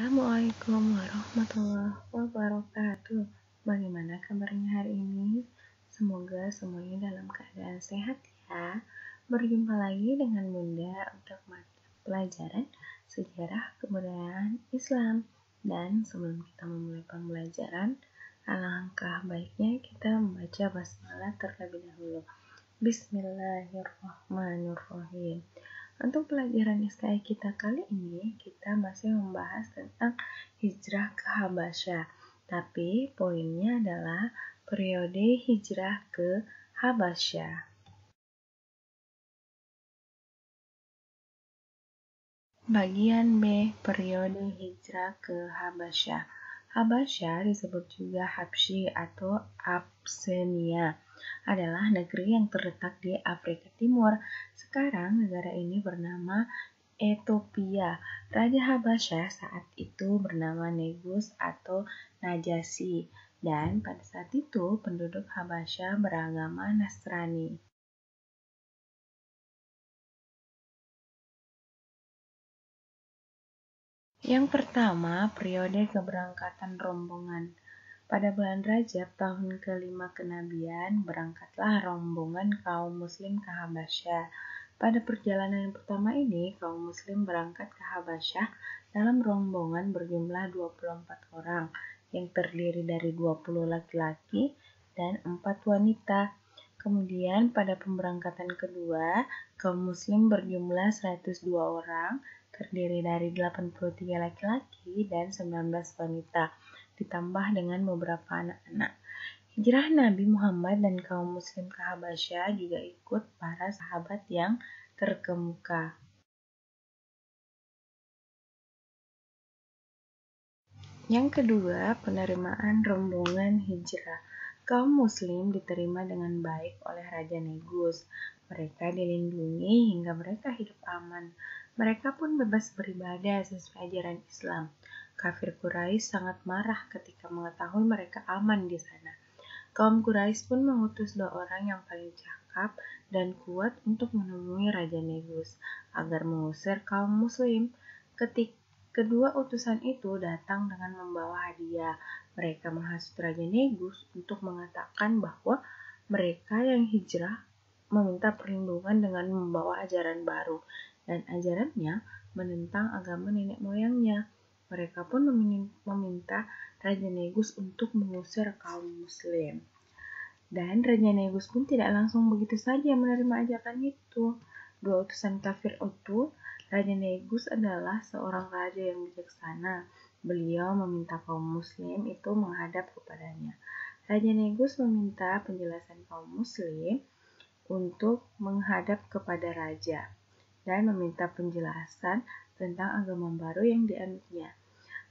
Assalamualaikum warahmatullahi wabarakatuh. Bagaimana kabarnya hari ini? Semoga semuanya dalam keadaan sehat ya. Berjumpa lagi dengan Bunda untuk mata pelajaran sejarah kebudayaan Islam. Dan sebelum kita memulai pembelajaran, alangkah baiknya kita membaca basmalah terlebih dahulu. Bismillahirrahmanirrahim. Untuk pelajaran SKI kita kali ini, kita masih membahas tentang hijrah ke Habasyah. Tapi poinnya adalah periode hijrah ke Habasyah. Bagian B, periode hijrah ke Habasyah. Habasyah disebut juga Habsyi atau Abyssinia, adalah negeri yang terletak di Afrika Timur. Sekarang negara ini bernama Ethiopia. Raja Habasyah saat itu bernama Negus atau Najasyi, dan pada saat itu penduduk Habasyah beragama Nasrani. Yang pertama, periode keberangkatan rombongan. Pada bulan Rajab tahun ke-5 kenabian, berangkatlah rombongan kaum muslim ke Habasyah. Pada perjalanan yang pertama ini, kaum muslim berangkat ke Habasyah dalam rombongan berjumlah 24 orang, yang terdiri dari 20 laki-laki dan 4 wanita. Kemudian pada pemberangkatan kedua, kaum muslim berjumlah 102 orang, terdiri dari 83 laki-laki dan 19 wanita, ditambah dengan beberapa anak-anak. Hijrah Nabi Muhammad dan kaum muslim ke Habasyah juga ikut para sahabat yang terkemuka. Yang kedua, penerimaan rombongan hijrah. Kaum muslim diterima dengan baik oleh Raja Negus. Mereka dilindungi hingga mereka hidup aman. Mereka pun bebas beribadah sesuai ajaran Islam. Kafir Quraisy sangat marah ketika mengetahui mereka aman di sana. Kaum Quraisy pun mengutus 2 orang yang paling cakap dan kuat untuk menemui Raja Negus agar mengusir kaum muslim. Kedua utusan itu datang dengan membawa hadiah. Mereka menghasut Raja Negus untuk mengatakan bahwa mereka yang hijrah meminta perlindungan dengan membawa ajaran baru, dan ajarannya menentang agama nenek moyangnya. Mereka pun meminta Raja Negus untuk mengusir kaum muslim. Dan Raja Negus pun tidak langsung begitu saja menerima ajakan itu. 2 utusan kafir itu, Raja Negus adalah seorang raja yang bijaksana. Beliau meminta kaum muslim itu menghadap kepadanya. Raja Negus meminta penjelasan kaum muslim untuk menghadap kepada raja dan meminta penjelasan tentang agama baru yang dianutnya.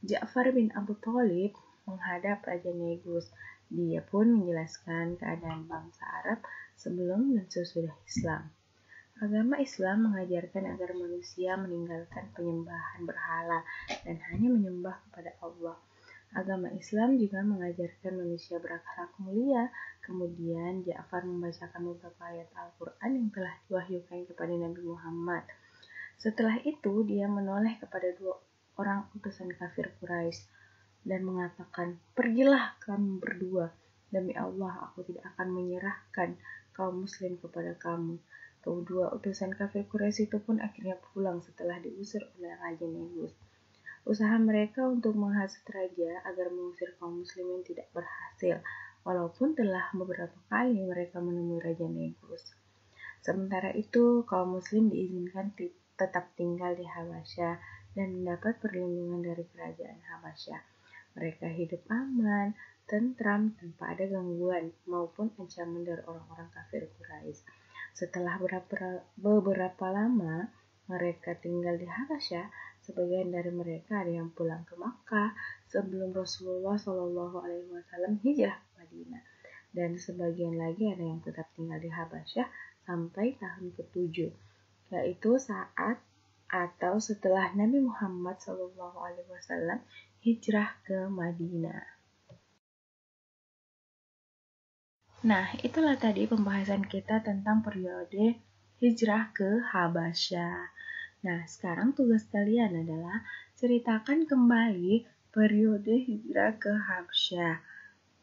Ja'far bin Abu Thalib menghadap Raja Negus. Dia pun menjelaskan keadaan bangsa Arab sebelum dan sesudah Islam. Agama Islam mengajarkan agar manusia meninggalkan penyembahan berhala dan hanya menyembah kepada Allah. Agama Islam juga mengajarkan manusia berakhlak mulia. Kemudian Ja'far membacakan beberapa ayat Al-Quran yang telah diwahyukan kepada Nabi Muhammad. Setelah itu dia menoleh kepada 2 orang utusan kafir Quraisy dan mengatakan, "Pergilah kamu berdua. Demi Allah, aku tidak akan menyerahkan kaum muslim kepada kamu." Kedua utusan kafir Quraisy itu pun akhirnya pulang setelah diusir oleh Raja Negus. Usaha mereka untuk menghasut raja agar mengusir kaum muslimin tidak berhasil, walaupun telah beberapa kali mereka menemui Raja Negus. Sementara itu, kaum muslim diizinkan tetap tinggal di Habasyah dan mendapat perlindungan dari kerajaan Habasyah. Mereka hidup aman, tentram, tanpa ada gangguan maupun ancaman dari orang-orang kafir Quraisy. Setelah beberapa lama mereka tinggal di Habasyah, sebagian dari mereka ada yang pulang ke Makkah sebelum Rasulullah SAW hijrah ke Madinah, dan sebagian lagi ada yang tetap tinggal di Habasyah sampai tahun ke-7, yaitu saat atau setelah Nabi Muhammad SAW hijrah ke Madinah. Nah, itulah tadi pembahasan kita tentang periode hijrah ke Habasyah. Nah, sekarang tugas kalian adalah ceritakan kembali periode hijrah ke Habsyah.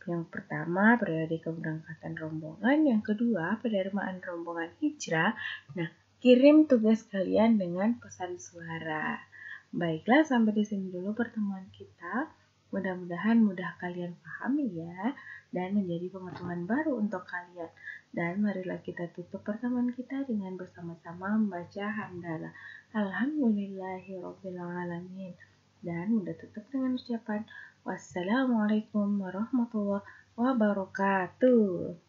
Yang pertama, periode keberangkatan rombongan. Yang kedua, penerimaan rombongan hijrah. Nah, kirim tugas kalian dengan pesan suara. Baiklah, sampai di sini dulu pertemuan kita. Mudah-mudahan mudah kalian pahami ya, dan menjadi pengetahuan baru untuk kalian. Dan marilah kita tutup pertemuan kita dengan bersama-sama membaca hamdalah. Alhamdulillahirrabbilalamin. Dan mudah tutup dengan ucapan wassalamualaikum warahmatullahi wabarakatuh.